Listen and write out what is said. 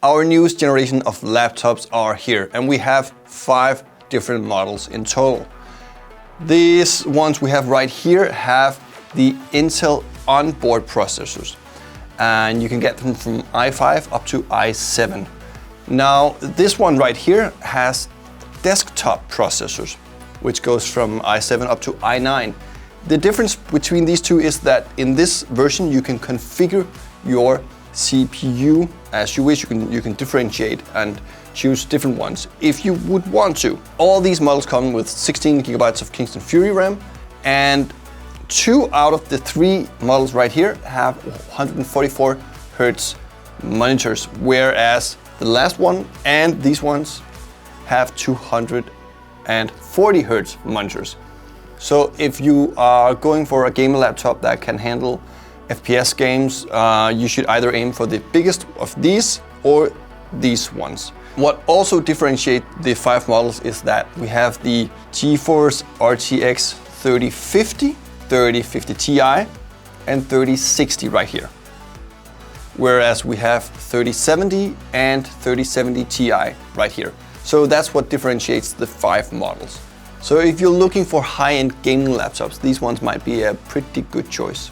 Our newest generation of laptops are here, and we have 5 different models in total. These ones we have right here have the Intel onboard processors, and you can get them from i5 up to i7. Now, this one right here has desktop processors, which goes from i7 up to i9. The difference between these two is that in this version you can configure your CPU as you wish. You can differentiate and choose different ones if you would want to. All these models come with 16 GB of Kingston Fury RAM, and 2 out of the 3 models right here have 144 Hz monitors, whereas the last one and these ones have 240 Hz monitors. So if you are going for a gamer laptop that can handle FPS games, you should either aim for the biggest of these or these ones. What also differentiates the 5 models is that we have the GeForce RTX 3050, 3050 Ti and 3060 right here, whereas we have 3070 and 3070 Ti right here. So that's what differentiates the 5 models. So if you're looking for high-end gaming laptops, these ones might be a pretty good choice.